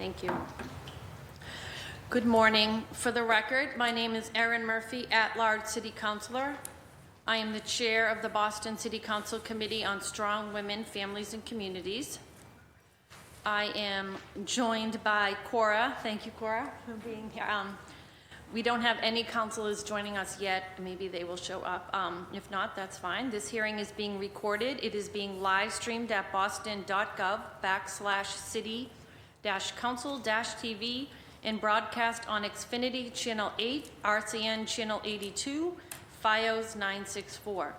Thank you. Good morning. For the record, my name is Erin Murphy, at-large City Councilor. I am the chair of the Boston City Council Committee on Strong Women, Families, and Communities. I am joined by Cora. Thank you, Cora, for being here. We don't have any councilors joining us yet. Maybe they will show up. If not, that's fine. This hearing is being recorded. It is being live streamed at boston.gov/city-council-tv and broadcast on Xfinity Channel 8, RCN Channel 82, FiOS 964.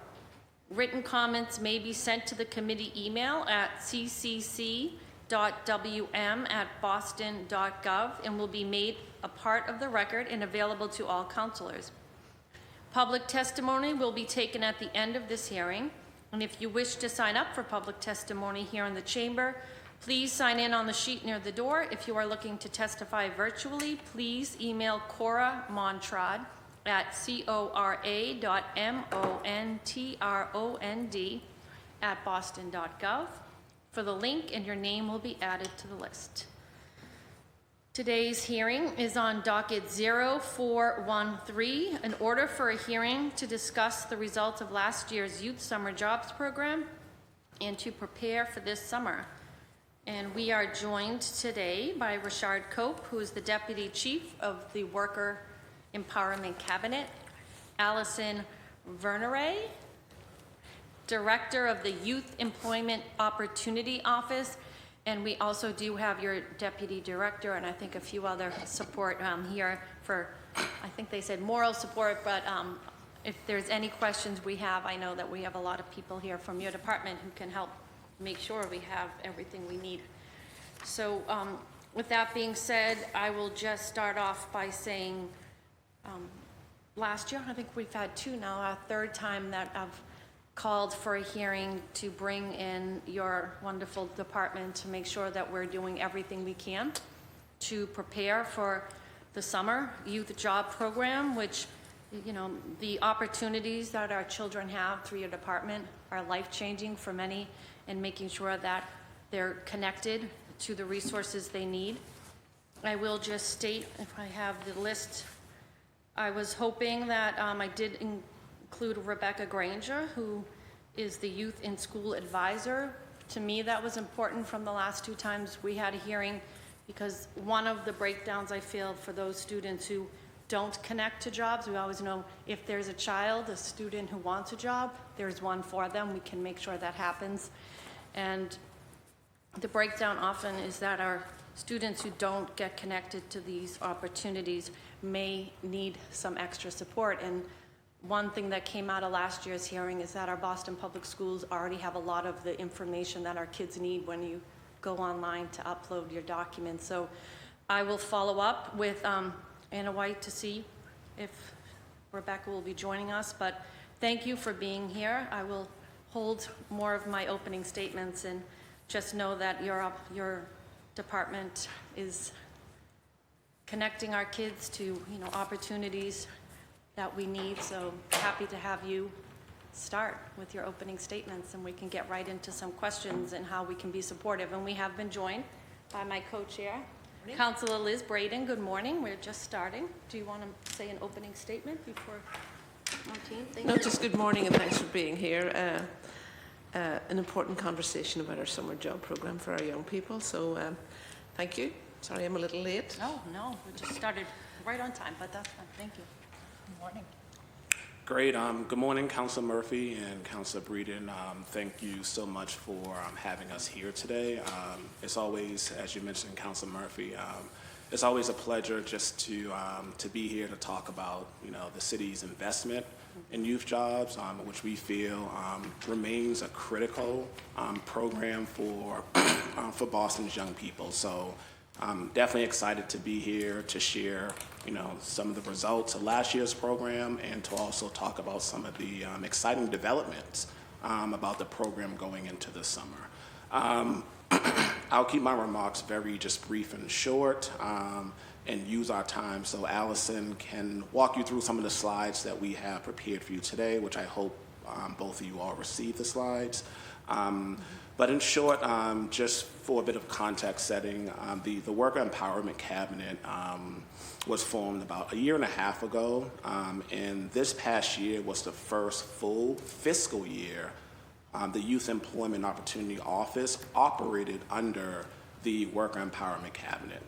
Written comments may be sent to the committee email at ccc.wm@boston.gov and will be made a part of the record and available to all councilors. Public testimony will be taken at the end of this hearing, and if you wish to sign up for public testimony here in the chamber, please sign in on the sheet near the door. If you are looking to testify virtually, please email Cora Montrod at cora.montrond@boston.gov for the link, and your name will be added to the list. Today's hearing is on docket 0413, an order for a hearing to discuss the results of last year's Youth Summer Jobs Program and to prepare for this summer. And we are joined today by Richard Cope, who is the Deputy Chief of the Worker Empowerment Cabinet, Allison Vernere, Director of the Youth Employment Opportunity Office, and we also do have your Deputy Director and I think a few other support here for, I think they said moral support, but if there's any questions we have, I know that we have a lot of people here from your department who can help make sure we have everything we need. So with that being said, I will just start off by saying last year, I think we've had two now, our third time that I've called for a hearing to bring in your wonderful department to make sure that we're doing everything we can to prepare for the summer youth job program, which, you know, the opportunities that our children have through your department are life-changing for many, and making sure that they're connected to the resources they need. I will just state, if I have the list, I was hoping that I did include Rebecca Granger, who is the Youth in School Advisor. To me, that was important from the last two times we had a hearing, because one of the breakdowns I feel for those students who don't connect to jobs, we always know if there's a child, a student who wants a job, there's one for them. We can make sure that happens. And the breakdown often is that our students who don't get connected to these opportunities may need some extra support. And one thing that came out of last year's hearing is that our Boston Public Schools already have a lot of the information that our kids need when you go online to upload your documents. So I will follow up with Anna White to see if Rebecca will be joining us, but thank you for being here. I will hold more of my opening statements, and just know that your department is connecting our kids to, you know, opportunities that we need. So happy to have you start with your opening statements, and we can get right into some questions and how we can be supportive. And we have been joined by my co-chair, Councilor Liz Braden. Good morning. We're just starting. Do you want to say an opening statement before Martine? No, just good morning and thanks for being here. An important conversation about our summer job program for our young people. So thank you. Sorry I'm a little late. No, we just started right on time, but that's fine. Thank you. Good morning. Great. Good morning, Councilor Murphy and Councilor Breeden. Thank you so much for having us here today. It's always, as you mentioned, Councilor Murphy, it's always a pleasure just to be here to talk about, you know, the city's investment in youth jobs, which we feel remains a critical program for Boston's young people. So I'm definitely excited to be here to share, you know, some of the results of last year's program, and to also talk about some of the exciting developments about the program going into the summer. I'll keep my remarks very just brief and short, and use our time so Allison can walk you through some of the slides that we have prepared for you today, which I hope both of you all received the slides. But in short, just for a bit of context setting, the Worker Empowerment Cabinet was formed about a year and a half ago, and this past year was the first full fiscal year the Youth Employment Opportunity Office operated under the Worker Empowerment Cabinet,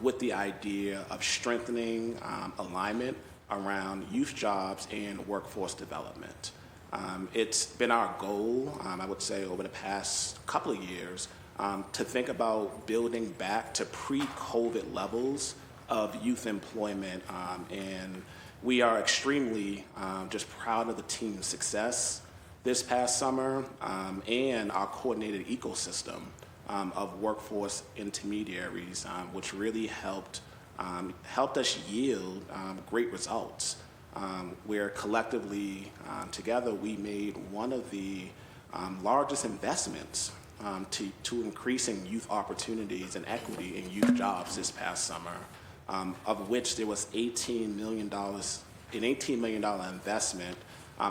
with the idea of strengthening alignment around youth jobs and workforce development. It's been our goal, I would say, over the past couple of years, to think about building back to pre-COVID levels of youth employment, and we are extremely just proud of the team's success this past summer, and our coordinated ecosystem of workforce intermediaries, which really helped us yield great results. Where collectively, together, we made one of the largest investments to increasing youth opportunities and equity in youth jobs this past summer, of which there was an $18 million investment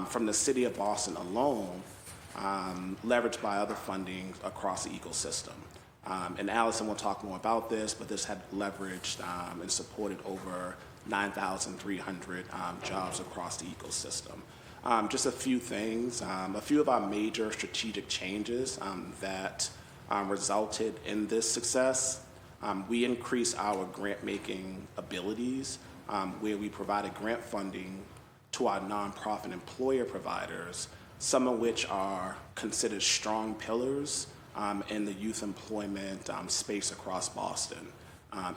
from the city of Boston alone, leveraged by other funding across the ecosystem. And Allison will talk more about this, but this had leveraged and supported over 9,300 jobs across the ecosystem. Just a few things, a few of our major strategic changes that resulted in this success. We increased our grant-making abilities, where we provided grant funding to our nonprofit employer providers, some of which are considered strong pillars in the youth employment space across Boston.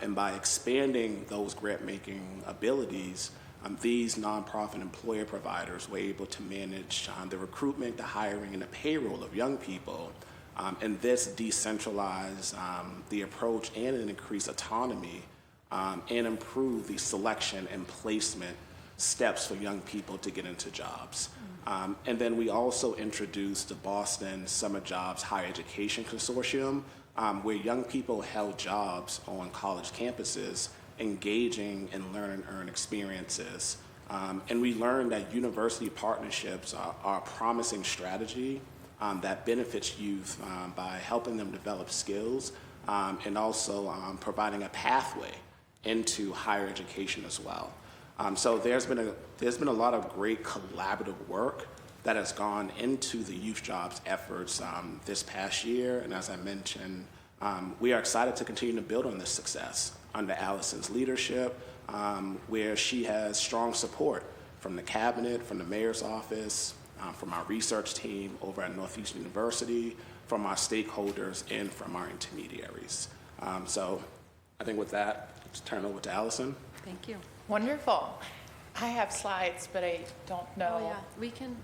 And by expanding those grant-making abilities, these nonprofit employer providers were able to manage the recruitment, the hiring, and the payroll of young people. And this decentralized the approach and an increased autonomy and improve the selection and placement steps for young people to get into jobs. And then we also introduced the Boston Summer Jobs Higher Education Consortium, where young people held jobs on college campuses, engaging in learn and earn experiences. And we learned that university partnerships are a promising strategy that benefits youth by helping them develop skills and also providing a pathway into higher education as well. So there's been a lot of great collaborative work that has gone into the youth jobs efforts this past year, and as I mentioned, we are excited to continue to build on this success under Allison's leadership, where she has strong support from the cabinet, from the mayor's office, from our research team over at Northeastern University, from our stakeholders, and from our intermediaries. So I think with that, let's turn it over to Allison. Thank you. Wonderful. I have slides, but I don't know. Oh, yeah, we can.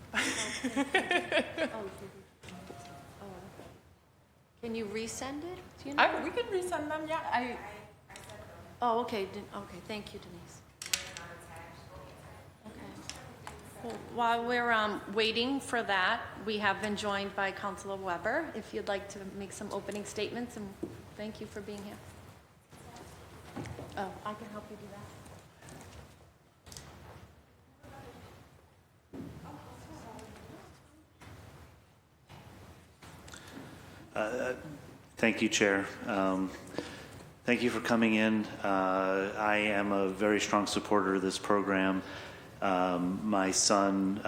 Can you resend it? Do you know? We can resend them, yeah. Oh, okay, okay, thank you, Denise. Okay. Well, while we're waiting for that, we have been joined by Councilor Weber. If you'd like to make some opening statements, and thank you for being here. Oh, I can help you do that. Thank you, Chair. Thank you for coming in. I am a very strong supporter of this program. My son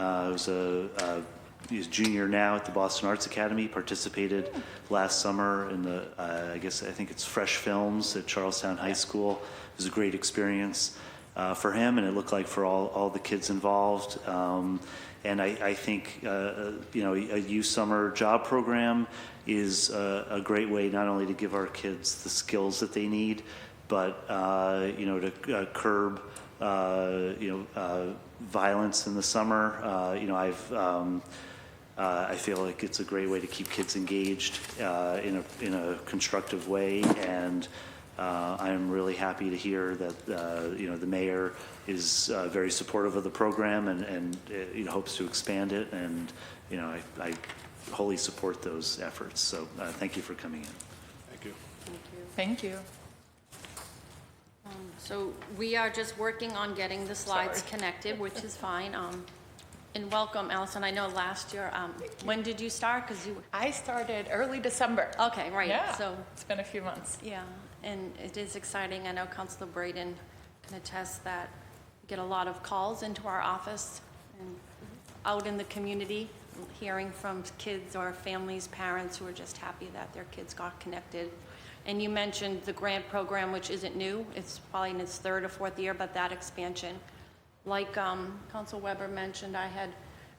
he's a junior now at the Boston Arts Academy, participated last summer in the, I think it's Fresh Films at Charlestown High School. It was a great experience for him, and it looked like for all the kids involved. And I think, a youth summer job program is a great way not only to give our kids the skills that they need, but, to curb, violence in the summer. I feel like it's a great way to keep kids engaged in a constructive way, and I'm really happy to hear that the mayor is very supportive of the program and hopes to expand it, and I wholly support those efforts. So thank you for coming in. Thank you. Thank you. So we are just working on getting the slides connected, which is fine. And welcome, Allison. I know last year, when did you start? Because you, I started early December. okay, right. Yeah, So, it's been a few months. yeah, and it is exciting. I know Councilor Braden can attest that we get a lot of calls into our office and out in the community, hearing from kids or families, parents who are just happy that their kids got connected. And you mentioned the grant program, which isn't new. It's probably in its third or fourth year, but that expansion. Like Council Weber mentioned, I had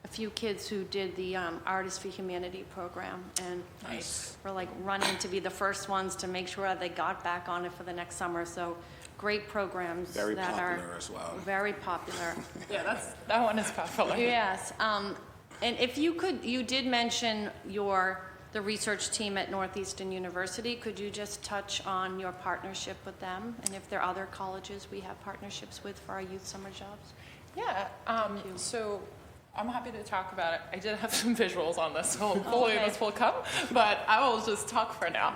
a few kids who did the Artists for Humanity program, and Nice. we're like running to be the first ones to make sure they got back on it for the next summer. So great programs Very that are popular as well. very popular. Yeah, that one is popular. Yes, and if you could, you did mention the research team at Northeastern University. Could you just touch on your partnership with them, and if there are other colleges we have partnerships with for our youth summer jobs? Yeah, you. so I'm happy to talk about it. I did have some visuals on this, so hopefully Okay. this will come, but I will just talk for now.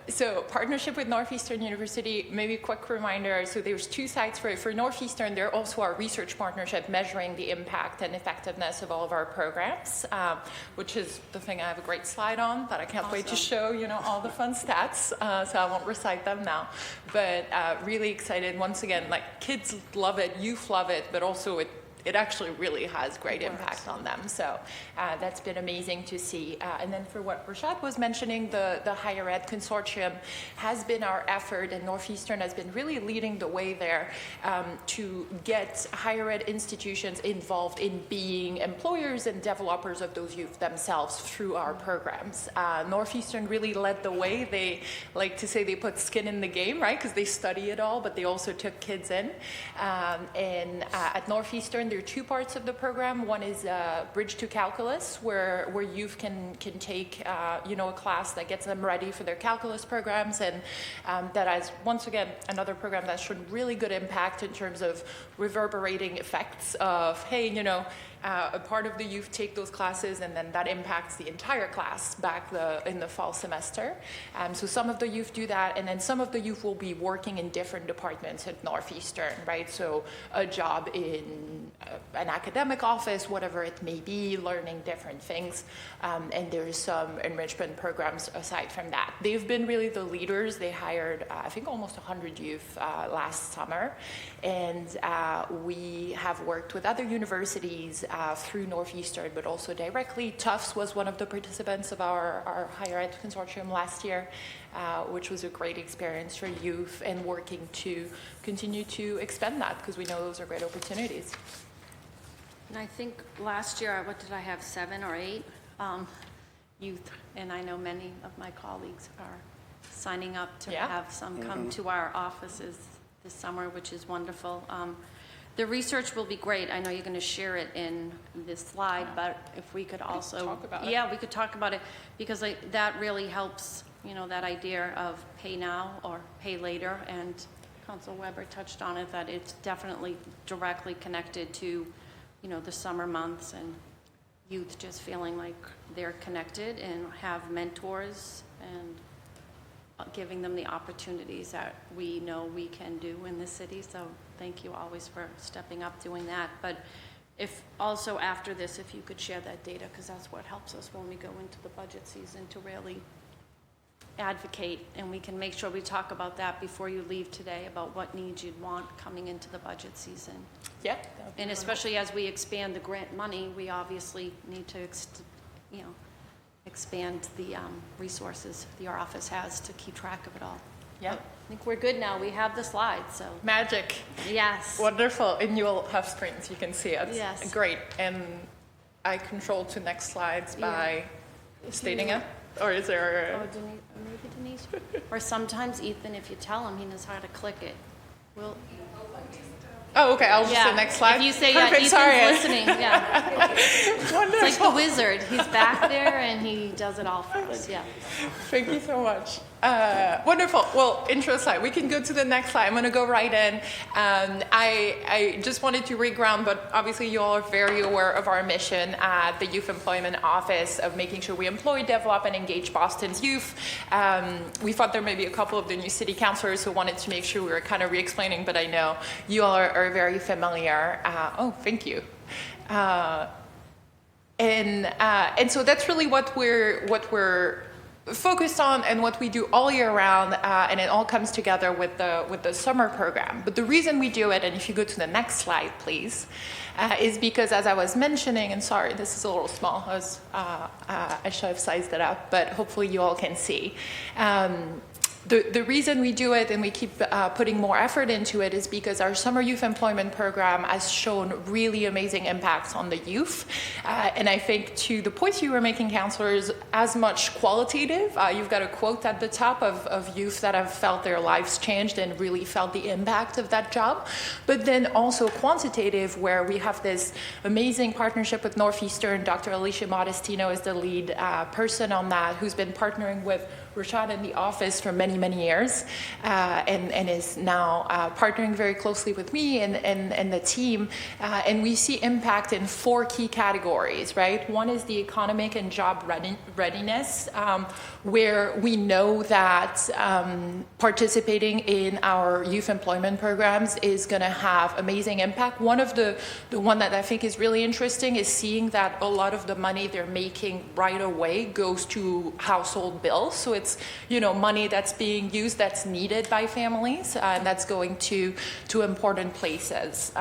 So partnership with Northeastern University, maybe a quick reminder. So there's two sides for Northeastern. They're also our research partnership measuring the impact and effectiveness of all of our programs, which is the thing I have a great slide on that I can't wait to show, all the fun stats. So I won't recite them now, but really excited. Once again, like kids love it, youth love it, but also it actually really has great impact on them. So that's been amazing to see. And then for what Rashad was mentioning, the Higher Ed Consortium has been our effort, and Northeastern has been really leading the way there to get higher ed institutions involved in being employers and developers of those youth themselves through our programs. Northeastern really led the way. They like to say they put skin in the game, right? Because they study it all, but they also took kids in. And at Northeastern, there are two parts of the program. One is Bridge to Calculus, where youth can take a class that gets them ready for their calculus programs, and that has once again another program that's shown really good impact in terms of reverberating effects of a part of the youth take those classes, and then that impacts the entire class back in the fall semester. So some of the youth do that, and then some of the youth will be working in different departments at Northeastern, right? So a job in an academic office, whatever it may be, learning different things. And there's some enrichment programs aside from that. They've been really the leaders. They hired, I think, almost 100 youth last summer. And we have worked with other universities through Northeastern, but also directly. Tufts was one of the participants of our Higher Ed Consortium last year, which was a great experience for youth, and working to continue to expand that, because we know those are great opportunities. And I think last year, what did I have, 7 or 8 youth? And I know many of my colleagues are signing up to have some come to our offices this summer, which is wonderful. The research will be great. I know you're going to share it in this slide, but if we could also talk about it. Yeah, we could talk about it, because that really helps, that idea of pay now or pay later. And Council Weber touched on it, that it's definitely directly connected to, the summer months, and youth just feeling like they're connected and have mentors, and giving them the opportunities that we know we can do in the city. So thank you always for stepping up doing that. But if also after this, if you could share that data, because that's what helps us when we go into the budget season to really advocate, and we can make sure we talk about that before you leave today, about what needs you'd want coming into the budget season. Yeah. And especially as we expand the grant money, we obviously need to expand the resources your office has to keep track of it all. Yeah. I think we're good now. We have the slides, so. Magic. Yes. Wonderful. And you'll have screens, you can see it. Yes. Great. And I control to next slides by stating it? Or is there Oh, maybe Denise? Or sometimes Ethan, if you tell him, he knows how to click it. We'll, Oh, okay. I'll just say next slide. If you say, Perfect. Ethan's Sorry. listening, yeah. Wonderful. It's like the wizard. He's back there and he does it all for us, yeah. Thank you so much. Wonderful. Well, intro slide. We can go to the next slide. I'm going to go right in. I just wanted to reground, but obviously you all are very aware of our mission at the Youth Employment Office of making sure we employ, develop, and engage Boston's youth. We thought there may be a couple of the new city councilors who wanted to make sure we were kind of re-explaining, but I know you all are very familiar. Oh, thank you. And so that's really what we're focused on and what we do all year round, and it all comes together with the summer program. But the reason we do it, and if you go to the next slide, please, is because, as I was mentioning, and sorry, this is a little small, I should have sized it up, but hopefully you all can see. The reason we do it and we keep putting more effort into it is because our summer youth employment program has shown really amazing impacts on the youth. And I think to the points you were making, counselors, as much qualitative, you've got a quote at the top of youth that have felt their lives changed and really felt the impact of that job. But then also quantitative, where we have this amazing partnership with Northeastern. Dr. Alicia Modestino is the lead person on that, who's been partnering with Rashad in the office for many, many years, and is now partnering very closely with me and the team. And we see impact in 4 key categories, right? One is the economic and job readiness, where we know that participating in our youth employment programs is going to have amazing impact. One of the one that I think is really interesting is seeing that a lot of the money they're making right away goes to household bills. So it's, money that's being used, that's needed by families, and that's going to important places.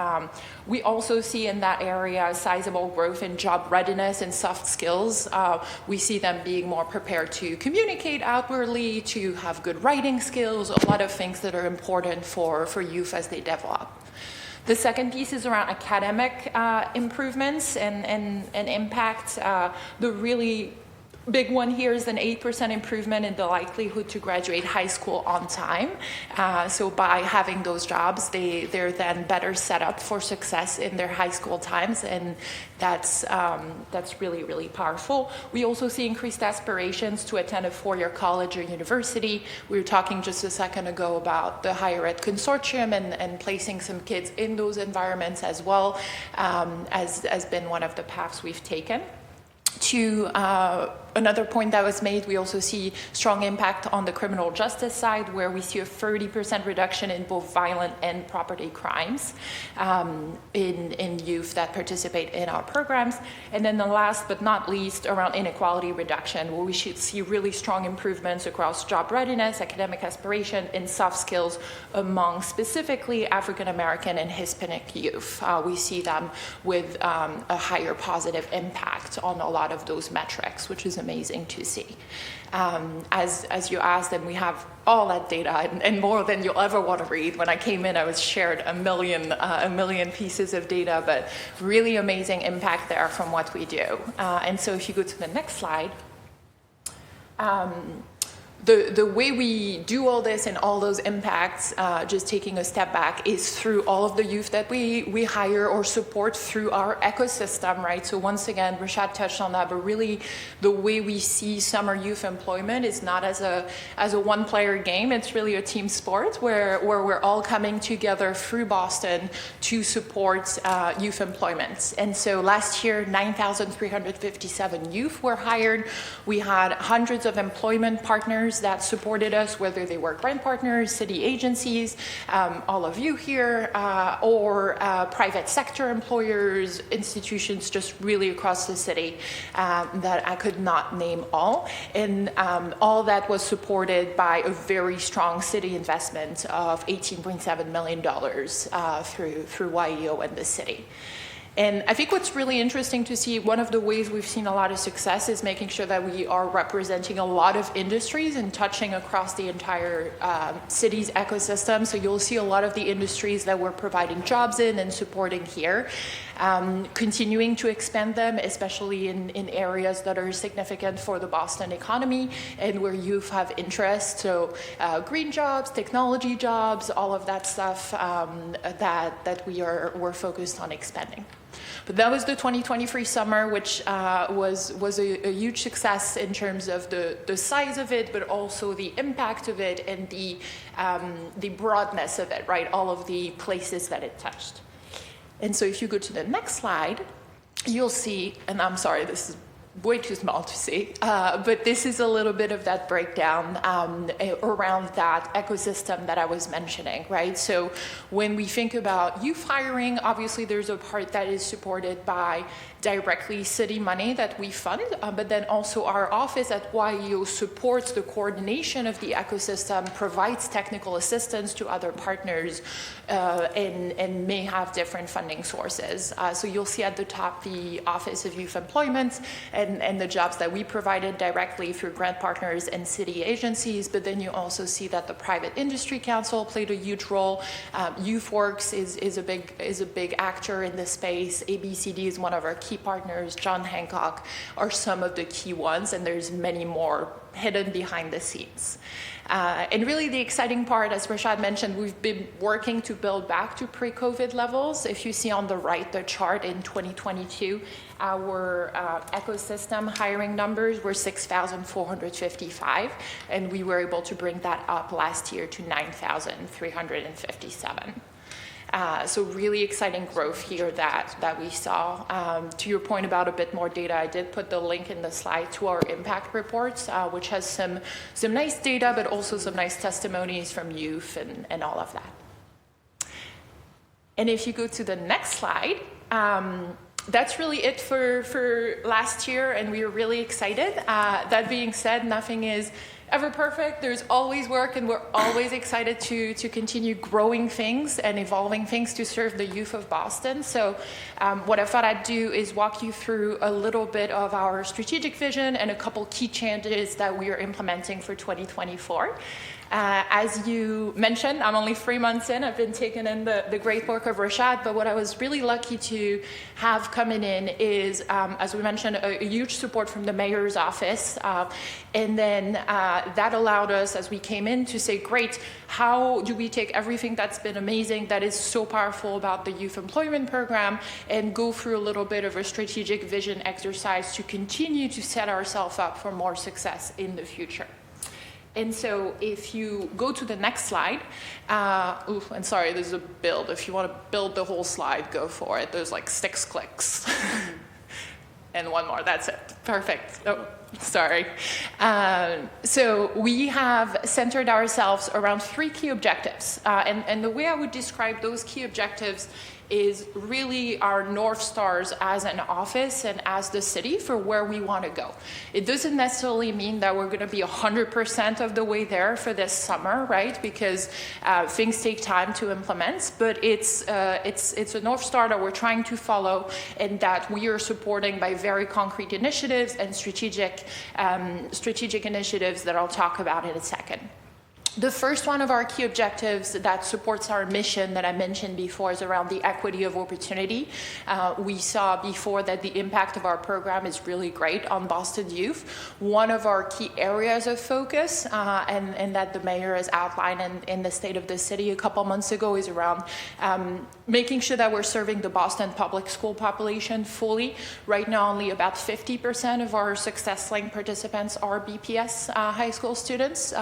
We also see in that area sizable growth in job readiness and soft skills. We see them being more prepared to communicate outwardly, to have good writing skills, a lot of things that are important for youth as they develop. The second piece is around academic improvements and impact. The really big one here is an 8% improvement in the likelihood to graduate high school on time. So by having those jobs, they're then better set up for success in their high school times, and that's really, really powerful. We also see increased aspirations to attend a 4-year college or university. We were talking just a second ago about the Higher Ed Consortium and placing some kids in those environments as well, has been one of the paths we've taken. To another point that was made, we also see strong impact on the criminal justice side, where we see a 30% reduction in both violent and property crimes in youth that participate in our programs. And then the last but not least, around inequality reduction, where we should see really strong improvements across job readiness, academic aspiration, and soft skills among specifically African American and Hispanic youth. We see them with a higher positive impact on a lot of those metrics, which is amazing to see. As you asked, and we have all that data and more than you'll ever want to read. When I came in, I was shared a million pieces of data, but really amazing impact there from what we do. And so if you go to the next slide, the way we do all this and all those impacts, just taking a step back, is through all of the youth that we hire or support through our ecosystem, right? So once again, Rashad touched on that, but really the way we see summer youth employment is not as a one-player game. It's really a team sport where we're all coming together through Boston to support youth employment. And so last year, 9,357 youth were hired. We had hundreds of employment partners that supported us, whether they were grant partners, city agencies, all of you here, or private sector employers, institutions just really across the city that I could not name all. And all that was supported by a very strong city investment of $18.7 million through YEO and the city. And I think what's really interesting to see, one of the ways we've seen a lot of success is making sure that we are representing a lot of industries and touching across the entire city's ecosystem. So you'll see a lot of the industries that we're providing jobs in and supporting here, continuing to expand them, especially in areas that are significant for the Boston economy and where youth have interest. So green jobs, technology jobs, all of that stuff that we're focused on expanding. But that was the 2023 summer, which was a huge success in terms of the size of it, but also the impact of it and the broadness of it, right? All of the places that it touched. And so if you go to the next slide, you'll see, and I'm sorry, this is way too small to see, but this is a little bit of that breakdown around that ecosystem that I was mentioning, right? So when we think about youth hiring, obviously there's a part that is supported by directly city money that we fund, but then also our office at YU supports the coordination of the ecosystem, provides technical assistance to other partners, and may have different funding sources. So you'll see at the top the Office of Youth Employment and the jobs that we provided directly through grant partners and city agencies, but then you also see that the Private Industry Council played a huge role. YouthWorks is a big actor in this space. ABCD is one of our key partners. John Hancock are some of the key ones, and there's many more hidden behind the scenes. And really the exciting part, as Rashad mentioned, we've been working to build back to pre-COVID levels. If you see on the right, the chart in 2022, our ecosystem hiring numbers were 6,455, and we were able to bring that up last year to 9,357. So really exciting growth here that we saw. To your point about a bit more data, I did put the link in the slide to our impact reports, which has some nice data, but also some nice testimonies from youth and all of that. And if you go to the next slide, that's really it for last year, and we were really excited. That being said, nothing is ever perfect. There's always work, and we're always excited to continue growing things and evolving things to serve the youth of Boston. So what I thought I'd do is walk you through a little bit of our strategic vision and a couple key changes that we are implementing for 2024. As you mentioned, I'm only 3 months in. I've been taking in the great work of Rashad, but what I was really lucky to have coming in is, as we mentioned, a huge support from the mayor's office. And then that allowed us, as we came in, to say, great, how do we take everything that's been amazing, that is so powerful about the youth employment program, and go through a little bit of a strategic vision exercise to continue to set ourselves up for more success in the future. And so if you go to the next slide, and sorry, there's a build. If you want to build the whole slide, go for it. There's like 6 clicks. And one more, that's it. Perfect. Oh, sorry. So we have centered ourselves around 3 key objectives. And the way I would describe those key objectives is really our North Stars as an office and as the city for where we want to go. It doesn't necessarily mean that we're going to be 100% of the way there for this summer, right? Because things take time to implement, but it's a North Star that we're trying to follow and that we are supporting by very concrete initiatives and strategic initiatives that I'll talk about in a second. The first one of our key objectives that supports our mission that I mentioned before is around the equity of opportunity. We saw before that the impact of our program is really great on Boston youth. One of our key areas of focus, and that the mayor has outlined in the State of the City a couple months ago, is around making sure that we're serving the Boston public school population fully. Right now, only about 50% of our Success Link participants are BPS high school students.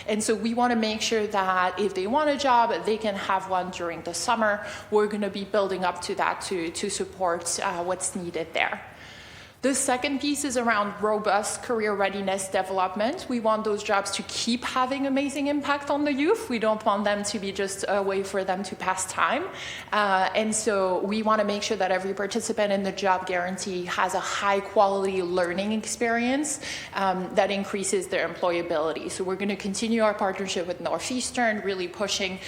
And so we want to make sure that if they want a job, they can have one during the summer. We're going to be building up to that to support what's needed there. The second piece is around robust career readiness development. We want those jobs to keep having amazing impact on the youth. We don't want them to be just a way for them to pass time. And so we want to make sure that every participant in the job guarantee has a high quality learning experience that increases their employability. So we're going to continue our partnership with Northeastern, really pushing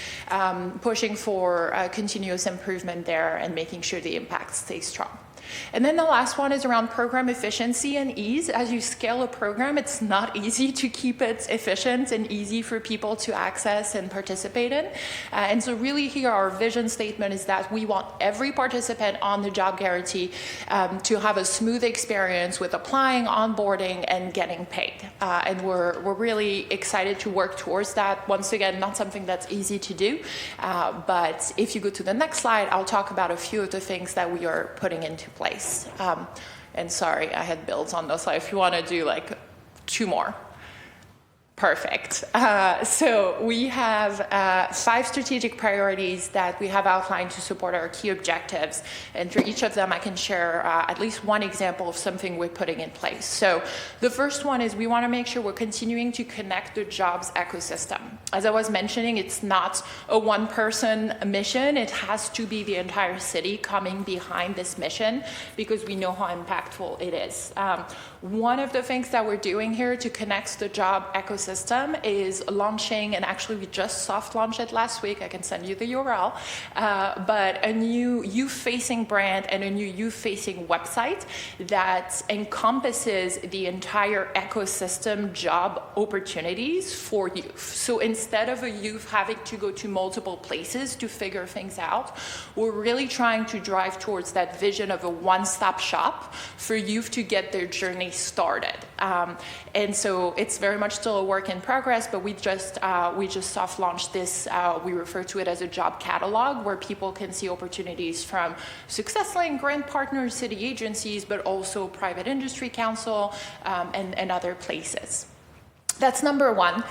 for continuous improvement there and making sure the impact stays strong. And then the last one is around program efficiency and ease. As you scale a program, it's not easy to keep it efficient and easy for people to access and participate in. And so really here our vision statement is that we want every participant on the job guarantee to have a smooth experience with applying, onboarding, and getting paid. And we're really excited to work towards that. Once again, not something that's easy to do. But if you go to the next slide, I'll talk about a few of the things that we are putting into place. And sorry, I had builds on this slide. If you want to do like 2 more. Perfect. So we have 5 strategic priorities that we have outlined to support our key objectives. And for each of them, I can share at least one example of something we're putting in place. So the first one is we want to make sure we're continuing to connect the jobs ecosystem. As I was mentioning, it's not a one-person mission. It has to be the entire city coming behind this mission because we know how impactful it is. One of the things that we're doing here to connect the job ecosystem is launching, and actually we just soft launched it last week, I can send you the URL, but a new youth-facing brand and a new youth-facing website that encompasses the entire ecosystem job opportunities for youth. So instead of a youth having to go to multiple places to figure things out, we're really trying to drive towards that vision of a one-stop shop for youth to get their journey started. And so it's very much still a work in progress, but we just soft launched this. We refer to it as a job catalog where people can see opportunities from SuccessLink, grant partners, city agencies, but also private industry council and other places. That's number one.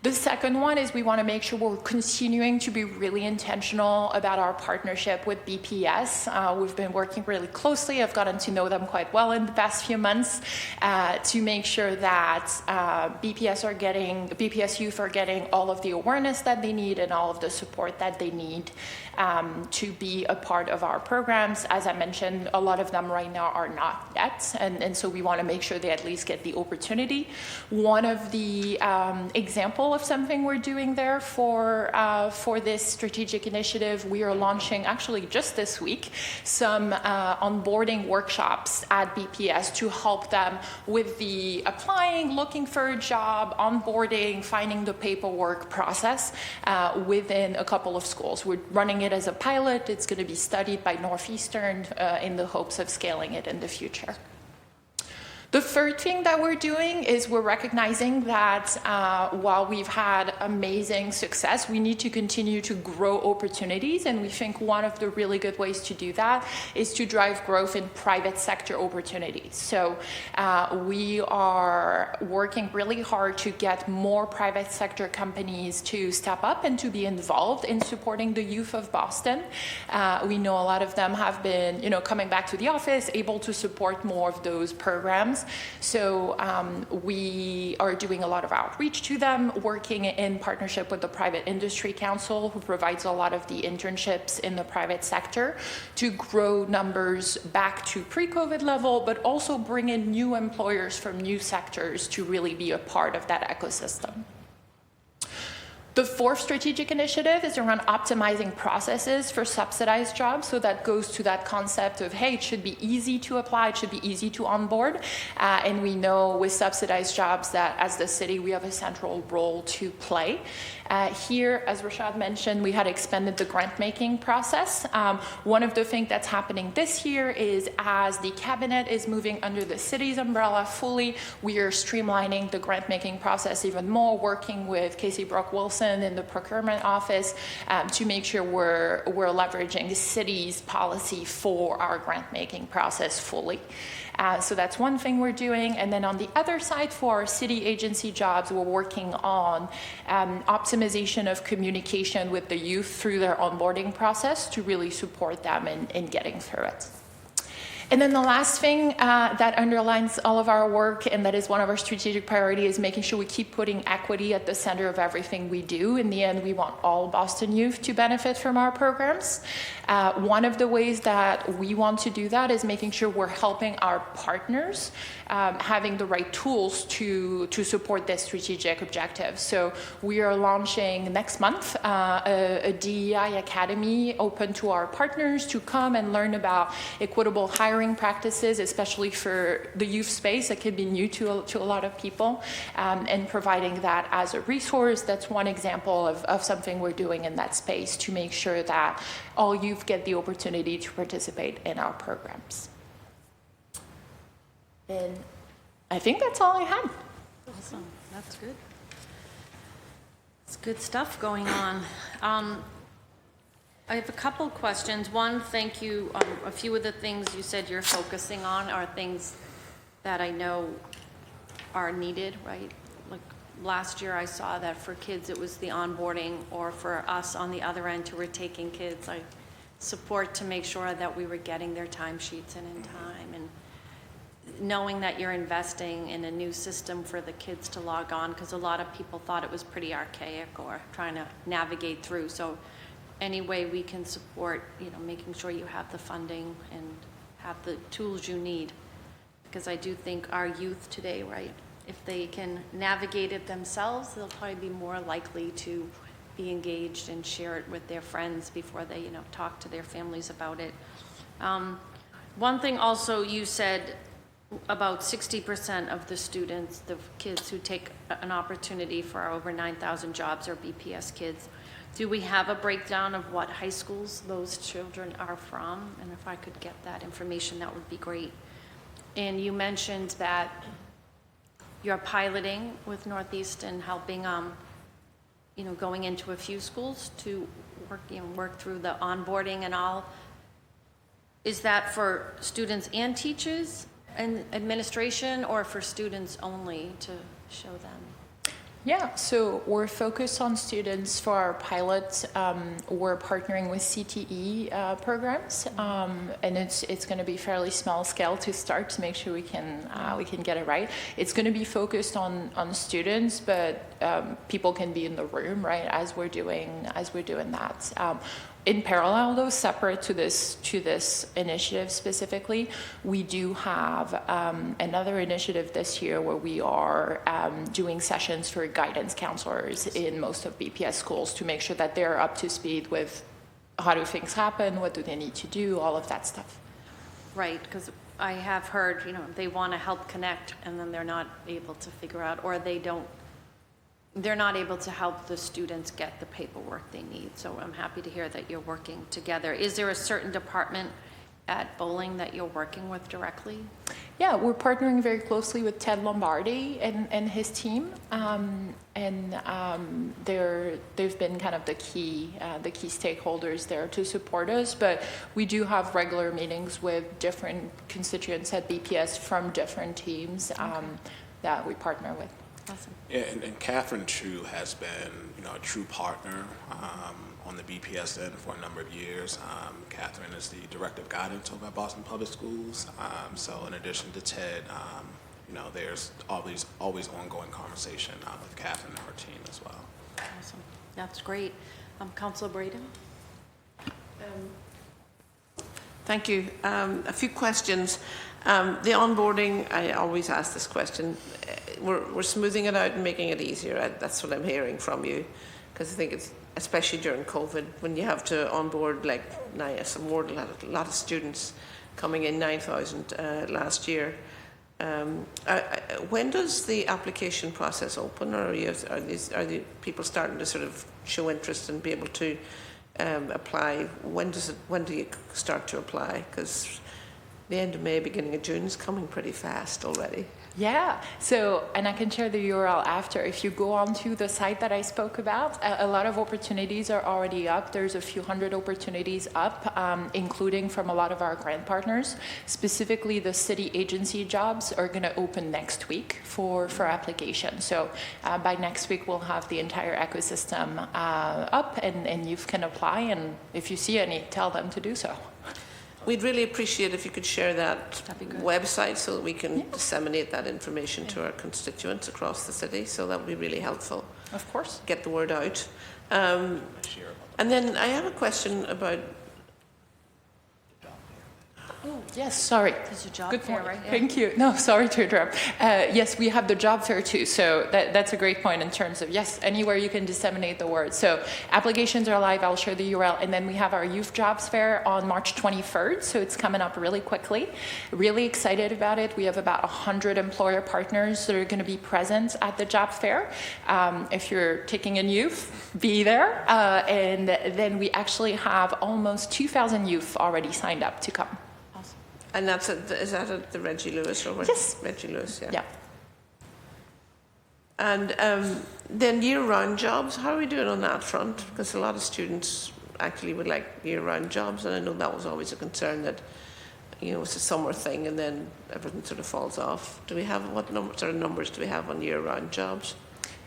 The second one is we want to make sure we're continuing to be really intentional about our partnership with BPS. We've been working really closely. I've gotten to know them quite well in the past few months to make sure that BPS youth are getting all of the awareness that they need and all of the support that they need to be a part of our programs. As I mentioned, a lot of them right now are not yet, and so we want to make sure they at least get the opportunity. One of the example of something we're doing there for this strategic initiative, we are launching actually just this week some onboarding workshops at BPS to help them with the applying, looking for a job, onboarding, finding the paperwork process within a couple of schools. We're running it as a pilot. It's going to be studied by Northeastern in the hopes of scaling it in the future. The third thing that we're doing is we're recognizing that while we've had amazing success, we need to continue to grow opportunities. And we think one of the really good ways to do that is to drive growth in private sector opportunities. So we are working really hard to get more private sector companies to step up and to be involved in supporting the youth of Boston. We know a lot of them have been, coming back to the office, able to support more of those programs. So we are doing a lot of outreach to them, working in partnership with the Private Industry Council, who provides a lot of the internships in the private sector to grow numbers back to pre-COVID level, but also bring in new employers from new sectors to really be a part of that ecosystem. The fourth strategic initiative is around optimizing processes for subsidized jobs. So that goes to that concept of, hey, it should be easy to apply, it should be easy to onboard. And we know with subsidized jobs that as the city, we have a central role to play. Here, as Rashad mentioned, we had expanded the grant-making process. One of the things that's happening this year is as the cabinet is moving under the city's umbrella fully, we are streamlining the grant-making process even more, working with Casey Brock-Wilson in the procurement office to make sure we're leveraging the city's policy for our grant-making process fully. So that's one thing we're doing. And then on the other side, for our city agency jobs, we're working on optimization of communication with the youth through their onboarding process to really support them in getting through it. And then the last thing that underlines all of our work, and that is one of our strategic priorities, is making sure we keep putting equity at the center of everything we do. In the end, we want all Boston youth to benefit from our programs. One of the ways that we want to do that is making sure we're helping our partners having the right tools to support this strategic objective. So we are launching next month a DEI Academy open to our partners to come and learn about equitable hiring practices, especially for the youth space that can be new to a lot of people, and providing that as a resource. That's one example of something we're doing in that space to make sure that all youth get the opportunity to participate in our programs. And I think that's all I had. Awesome, that's good. It's good stuff going on. I have a couple questions. One, thank you. A few of the things you said you're focusing on are things that I know are needed, right? Like last year I saw that for kids, it was the onboarding, or for us on the other end who were taking kids, like support to make sure that we were getting their timesheets in time, and knowing that you're investing in a new system for the kids to log on, because a lot of people thought it was pretty archaic or trying to navigate through. So any way we can support, making sure you have the funding and have the tools you need. Because I do think our youth today, right, if they can navigate it themselves, they'll probably be more likely to be engaged and share it with their friends before they, talk to their families about it. One thing also you said about 60% of the students, the kids who take an opportunity for our over 9,000 jobs are BPS kids. Do we have a breakdown of what high schools those children are from? And if I could get that information, that would be great. And you mentioned that you're piloting with Northeast and helping, going into a few schools to work through the onboarding and all. Is that for students and teachers and administration, or for students only to show them? Yeah, so we're focused on students for our pilot. We're partnering with CTE programs, and it's going to be fairly small scale to start to make sure we can get it right. It's going to be focused on students, but people can be in the room, right, as we're doing that. In parallel, though, separate to this initiative specifically, we do have another initiative this year where we are doing sessions for guidance counselors in most of BPS schools to make sure that they're up to speed with how do things happen, what do they need to do, all of that stuff. Right, because I have heard, they want to help connect, and then they're not able to figure out, or they're not able to help the students get the paperwork they need. So I'm happy to hear that you're working together. Is there a certain department at Bowling that you're working with directly? Yeah, we're partnering very closely with Ted Lombardi and his team, they've been kind of the key stakeholders there to support us. But we do have regular meetings with different constituents at BPS from different teams that we partner with. Awesome. Yeah, and Catherine True has been, a true partner on the BPS end for a number of years. Catherine is the Director of Guidance over at Boston Public Schools. So in addition to Ted, there's always ongoing conversation with Catherine and her team as well. Awesome. That's great. Councilor Braden? Thank you. A few questions. The onboarding, I always ask this question. We're smoothing it out and making it easier. That's what I'm hearing from you, because I think it's, especially during COVID, when you have to onboard, like NIAS, a lot of students coming in, 9,000 last year. When does the application process open, or are the people starting to sort of show interest and be able to apply? When do you start to apply? Because the end of May, beginning of June is coming pretty fast already. Yeah, so, and I can share the URL after. If you go onto the site that I spoke about, a lot of opportunities are already up. There's a few hundred opportunities up, including from a lot of our grant partners. Specifically, the city agency jobs are going to open next week for application. So by next week, we'll have the entire ecosystem up, and you can apply. And if you see any, tell them to do so. We'd really appreciate if you could share that That'd be good. website so that we can disseminate that information to our constituents across the city. So that would be really helpful. Of course. Get the word out. And then I have a question about. Oh, yes, sorry. There's a job Good fair, point. right? Yeah. Thank you. No, sorry to interrupt. Yes, we have the job fair too. So that's a great point in terms of, yes, anywhere you can disseminate the word. So applications are live. I'll share the URL. And then we have our youth jobs fair on March 23rd. So it's coming up really quickly. Really excited about it. We have about 100 employer partners that are going to be present at the job fair. If you're taking in youth, be there. And then we actually have almost 2,000 youth already signed up to come. And is that at the Reggie Lewis or what? Yes. Reggie Lewis, yeah. Yeah. And then year-round jobs, how are we doing on that front? Because a lot of students actually would like year-round jobs, and I know that was always a concern that, it's a summer thing and then everything sort of falls off. Do we have, what sort of numbers do we have on year-round jobs?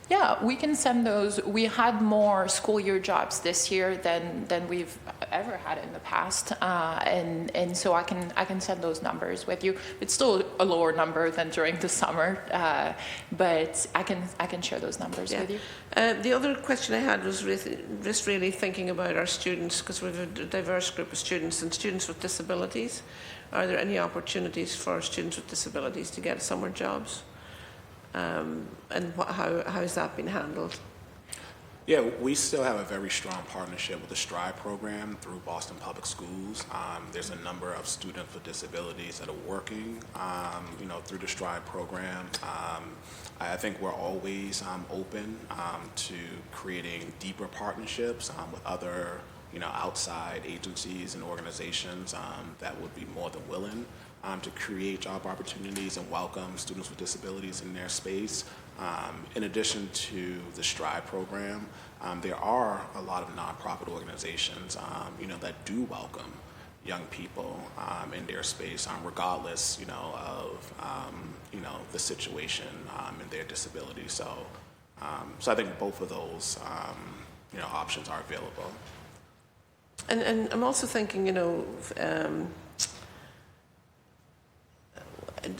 Yeah, we can send those. We had more school year jobs this year than we've ever had in the past, and so I can send those numbers with you. It's still a lower number than during the summer, but I can share those numbers with you. The other question I had was just really thinking about our students, because we have a diverse group of students and students with disabilities. Are there any opportunities for students with disabilities to get summer jobs? And how has that been handled? Yeah, we still have a very strong partnership with the STRIDE program through Boston Public Schools. There's a number of students with disabilities that are working, through the STRIDE program. I think we're always open to creating deeper partnerships with other, outside agencies and organizations that would be more than willing to create job opportunities and welcome students with disabilities in their space. In addition to the STRIDE program, there are a lot of nonprofit organizations, that do welcome young people in their space, regardless, of, the situation and their disability. So I think both of those, options are available. And I'm also thinking,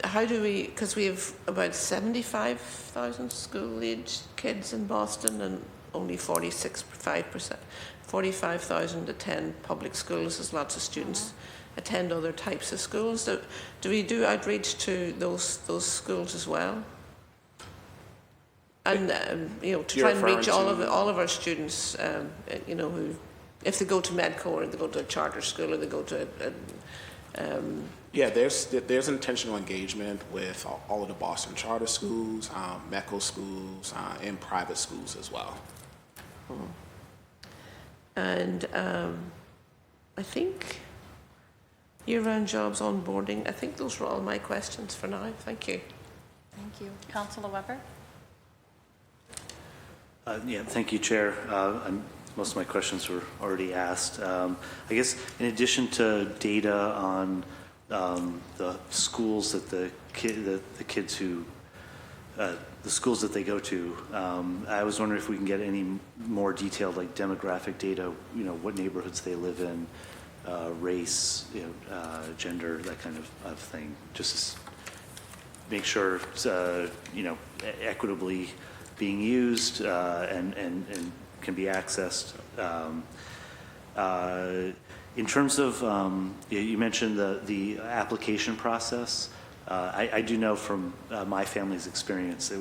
how do we, because we have about 75,000 school-aged kids in Boston and only 45,000 attend public schools, as lots of students attend other types of schools. So do we do outreach to those schools as well? And, to try and reach all of our students, who, if they go to Medco or they go to a charter school or they go to Yeah, there's intentional engagement with all of the Boston charter schools, MECO schools, and private schools as well. And I think year-round jobs, onboarding, I think those were all my questions for now. Thank you. Thank you. Councillor Weber? Thank you, Chair. Most of my questions were already asked. I guess in addition to data on the schools that the kids who the schools that they go to, I was wondering if we can get any more detailed, like demographic data. What neighborhoods they live in, race, gender, that kind of thing. Just to make sure it's equitably being used and can be accessed. In terms of, you mentioned the application process. I do know from my family's experience,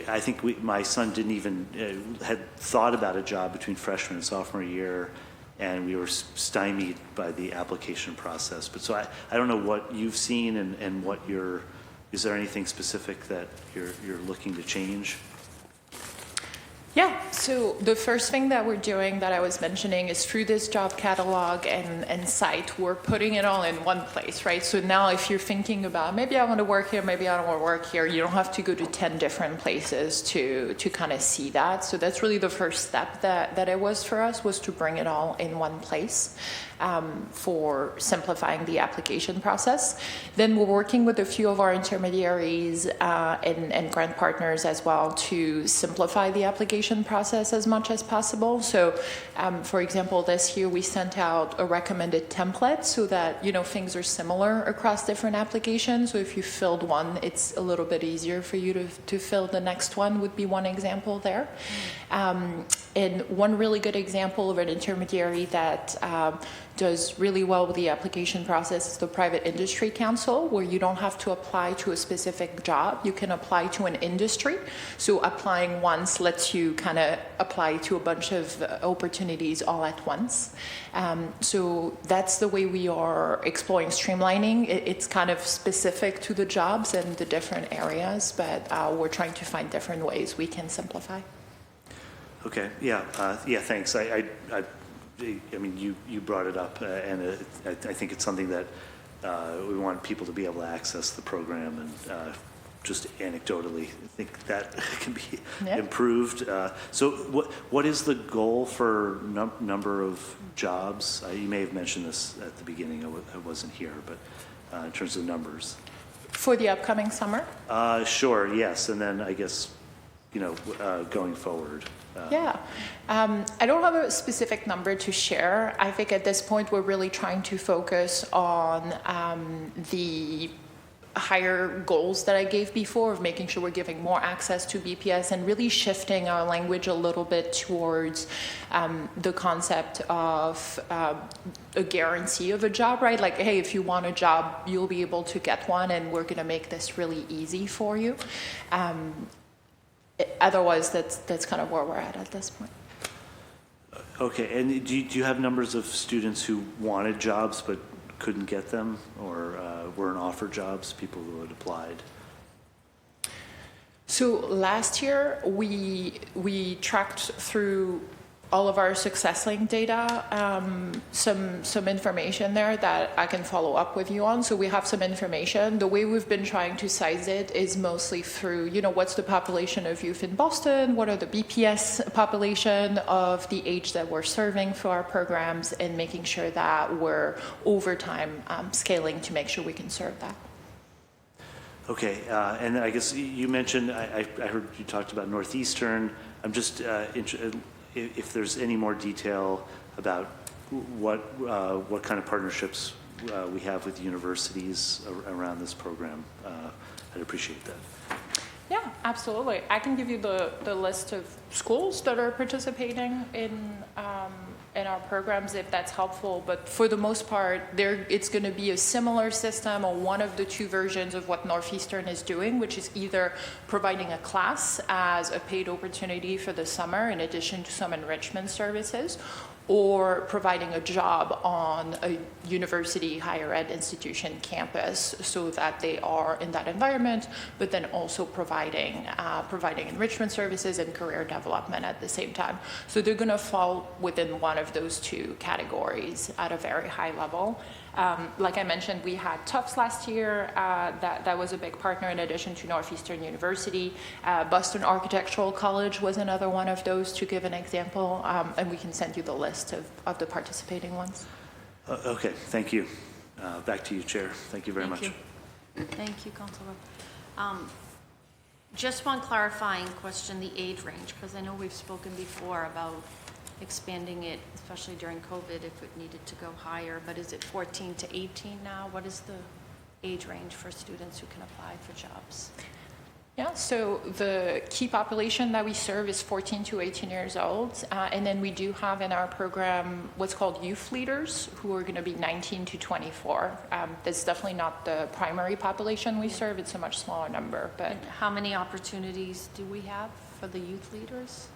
I think my son didn't even, had thought about a job between freshman and sophomore year, and we were stymied by the application process. But so I don't know what you've seen and what is there anything specific that you're looking to change? Yeah, so the first thing that we're doing that I was mentioning is through this job catalog and site, we're putting it all in one place, right? So now if you're thinking about, maybe I want to work here, maybe I don't want to work here, you don't have to go to 10 different places to kind of see that. So that's really the first step that it was for us, was to bring it all in one place. For simplifying the application process. Then we're working with a few of our intermediaries and grant partners as well to simplify the application process as much as possible. So, for example, this year we sent out a recommended template so that, things are similar across different applications. So if you filled one, it's a little bit easier for you to fill the next one, would be one example there. And one really good example of an intermediary that does really well with the application process is the Private Industry Council, where you don't have to apply to a specific job. You can apply to an industry. So applying once lets you kind of apply to a bunch of opportunities all at once. So that's the way we are exploring streamlining. It's kind of specific to the jobs and the different areas, but we're trying to find different ways we can simplify. Okay. Yeah. Thanks. I mean, you brought it up, and I think it's something that we want people to be able to access the program, and just anecdotally, I think that can be improved. So, what is the goal for number of jobs? You may have mentioned this at the beginning. I wasn't here, but in terms of numbers. For the upcoming summer? Sure. Yes, and then I guess going forward? Yeah. I don't have a specific number to share. I think at this point we're really trying to focus on the higher goals that I gave before of making sure we're giving more access to BPS and really shifting our language a little bit towards the concept of a guarantee of a job, right? Like, hey, if you want a job, you'll be able to get one, and we're going to make this really easy for you. Otherwise, that's kind of where we're at this point. Okay, and do you have numbers of students who wanted jobs but couldn't get them, or weren't offered jobs, people who had applied? So last year, we tracked through all of our SuccessLink data, some information there that I can follow up with you on. So we have some information. The way we've been trying to size it is mostly through, what's the population of youth in Boston? What are the BPS population of the age that we're serving for our programs, and making sure that we're over time scaling to make sure we can serve that. Okay, and I guess you mentioned, I heard you talked about Northeastern. I'm just interested if there's any more detail about what kind of partnerships we have with universities around this program. I'd appreciate that. Yeah, absolutely. I can give you the list of schools that are participating in our programs if that's helpful. But for the most part, it's going to be a similar system or one of the two versions of what Northeastern is doing, which is either providing a class as a paid opportunity for the summer in addition to some enrichment services, or providing a job on a university higher ed institution campus so that they are in that environment, but then also providing enrichment services and career development at the same time. So they're going to fall within one of those two categories at a very high level. Like I mentioned, we had Tufts last year. That was a big partner in addition to Northeastern University. Boston Architectural College was another one of those, to give an example. And we can send you the list of the participating ones. Okay, thank you. Back to you, Chair. Thank you very much. Thank you, Councilor. Just one clarifying question, the age range, because I know we've spoken before about expanding it, especially during COVID, if it needed to go higher, but is it 14 to 18 now? What is the age range for students who can apply for jobs? Yeah, so the key population that we serve is 14 to 18 years old. And then we do have in our program what's called youth leaders, who are going to be 19 to 24. That's definitely not the primary population we serve. It's a much smaller number. But And how many opportunities do we have for the youth leaders?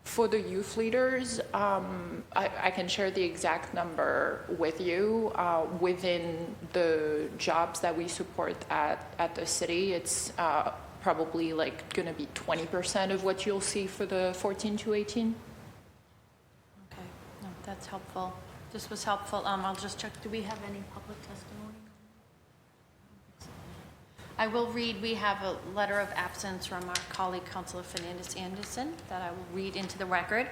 for the youth leaders, I can share the exact number with you. Within the jobs that we support at the city, it's probably like going to be 20% of what you'll see for the 14 to 18. Okay, no, that's helpful. This was helpful. I'll just check, do we have any public testimony? I will read, we have a letter of absence from our colleague, Councilor Fernandez-Anderson, that I will read into the record.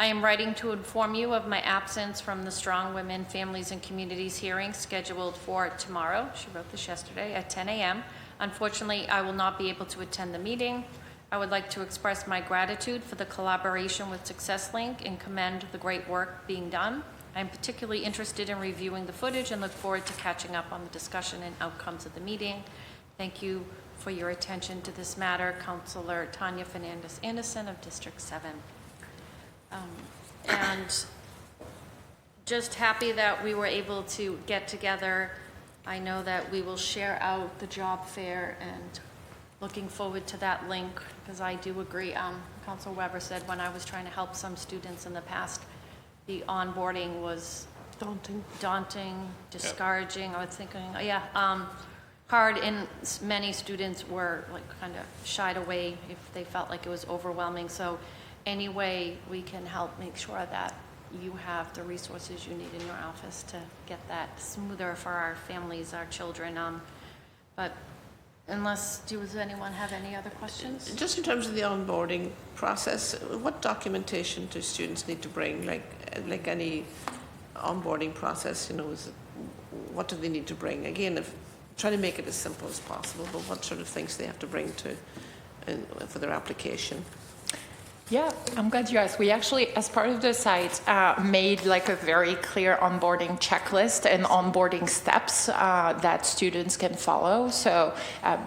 I am writing to inform you of my absence from the Strong Women, Families and Communities hearing scheduled for tomorrow. She wrote this yesterday at 10 a.m. Unfortunately, I will not be able to attend the meeting. I would like to express my gratitude for the collaboration with SuccessLink and commend the great work being done. I am particularly interested in reviewing the footage and look forward to catching up on the discussion and outcomes of the meeting. Thank you for your attention to this matter, Councilor Tanya Fernandez-Anderson of District 7. And just happy that we were able to get together. I know that we will share out the job fair and looking forward to that link, because I do agree. Councilor Weber said when I was trying to help some students in the past, the onboarding was daunting, discouraging. I was thinking, hard, and many students were like kind of shied away if they felt like it was overwhelming. So any way we can help make sure that you have the resources you need in your office to get that smoother for our families, our children. But does anyone have any other questions? Just in terms of the onboarding process, what documentation do students need to bring? Like any onboarding process, what do they need to bring? Again, try to make it as simple as possible, but what sort of things they have to bring to for their application? Yeah, I'm glad you asked. We actually, as part of the site, made like a very clear onboarding checklist and onboarding steps that students can follow. So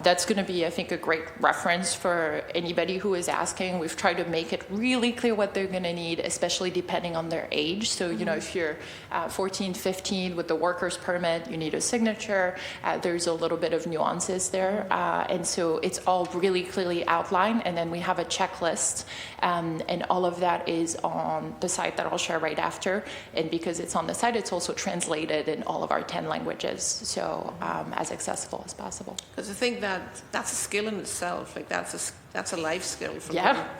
that's going to be, I think, a great reference for anybody who is asking. We've tried to make it really clear what they're going to need, especially depending on their age. So, you know, if you're 14, 15 with the worker's permit, you need a signature. There's a little bit of nuances there. And so it's all really clearly outlined. And then we have a checklist. And all of that is on the site that I'll share right after. And because it's on the site, it's also translated in all of our 10 languages, so as accessible as possible. Because I think that's a skill in itself. Like that's a life skill from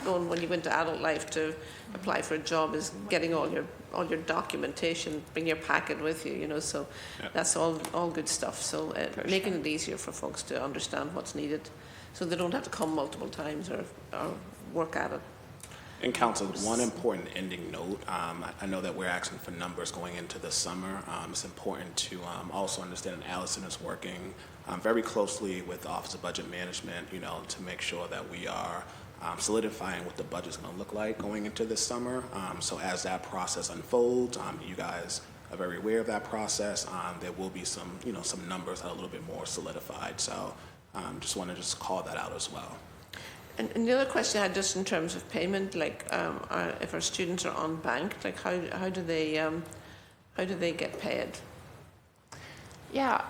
going when you go into adult life to apply for a job, is getting all your documentation, bring your packet with you, you know. So that's all good stuff. So making it easier for folks to understand what's needed, so they don't have to come multiple times or work at it. And Council, one important ending note, I know that we're asking for numbers going into the summer. It's important to also understand that Allison is working very closely with the Office of Budget Management, you know, to make sure that we are solidifying what the budget's going to look like going into this summer. So as that process unfolds, you guys are very aware of that process. There will be some numbers that are a little bit more solidified. So just want to call that out as well. And the other question I had, just in terms of payment, like if our students are unbanked, like how do they get paid? Yeah,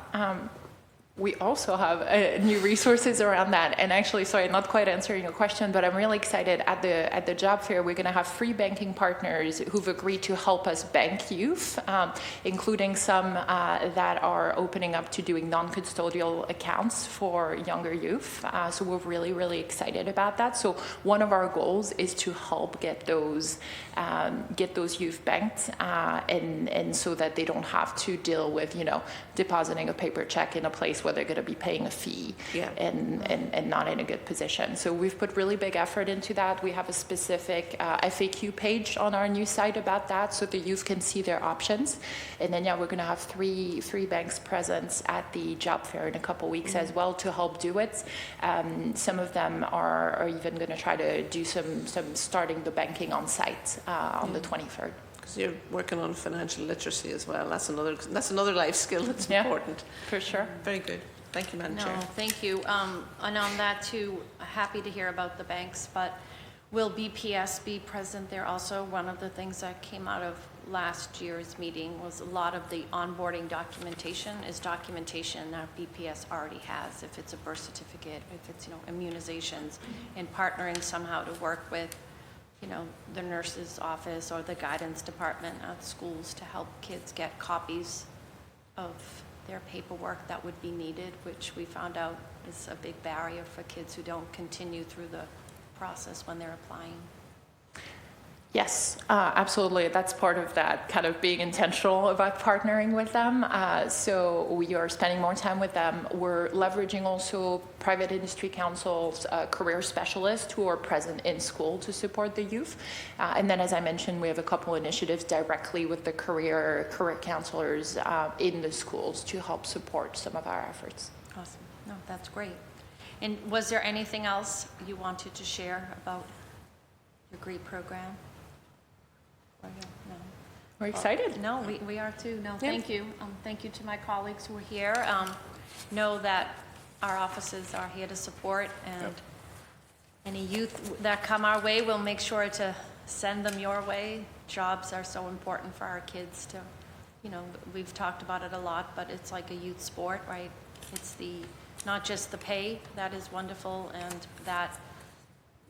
we also have new resources around that. And actually, sorry, not quite answering your question, but I'm really excited. At the job fair, we're going to have 3 banking partners who've agreed to help us bank youth, including some that are opening up to doing non-custodial accounts for younger youth. So we're really, really excited about that. So one of our goals is to help get those youth banked, and so that they don't have to deal with, you know, depositing a paper check in a place where they're going to be paying a fee and not in a good position. So we've put really big effort into that. We have a specific FAQ page on our new site about that, so the youth can see their options. And then we're going to have three banks present at the job fair in a couple weeks as well to help do it. Some of them are even going to try to do some starting the banking on site on the 23rd. Because you're working on financial literacy as well. That's another life skill that's important. For sure. Very good. Thank you, Madam Chair. No, thank you. And on that too, happy to hear about the banks, but will BPS be present there also? One of the things that came out of last year's meeting was a lot of the onboarding documentation is documentation that BPS already has, if it's a birth certificate, if it's, you know, immunizations, and partnering somehow to work with, you know, the nurse's office or the guidance department at schools to help kids get copies of their paperwork that would be needed, which we found out is a big barrier for kids who don't continue through the process when they're applying. Yes, absolutely. That's part of that kind of being intentional about partnering with them. So we are spending more time with them. We're leveraging also private industry councils, career specialists who are present in school to support the youth. And then, as I mentioned, we have a couple initiatives directly with the career counselors in the schools to help support some of our efforts. Awesome. No, that's great. And was there anything else you wanted to share about your GREE program? No. We're excited. No, we are too. No, thank you. Thank you to my colleagues who are here. Know that our offices are here to support, and any youth that come our way, we'll make sure to send them your way. Jobs are so important for our kids to, you know, we've talked about it a lot, but it's like a youth sport, right? It's not just the pay that is wonderful and that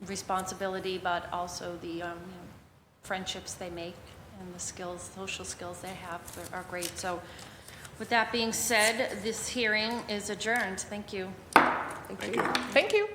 responsibility, but also the friendships they make and the skills, social skills they have are great. So with that being said, this hearing is adjourned. Thank you. Thank you. Thank you.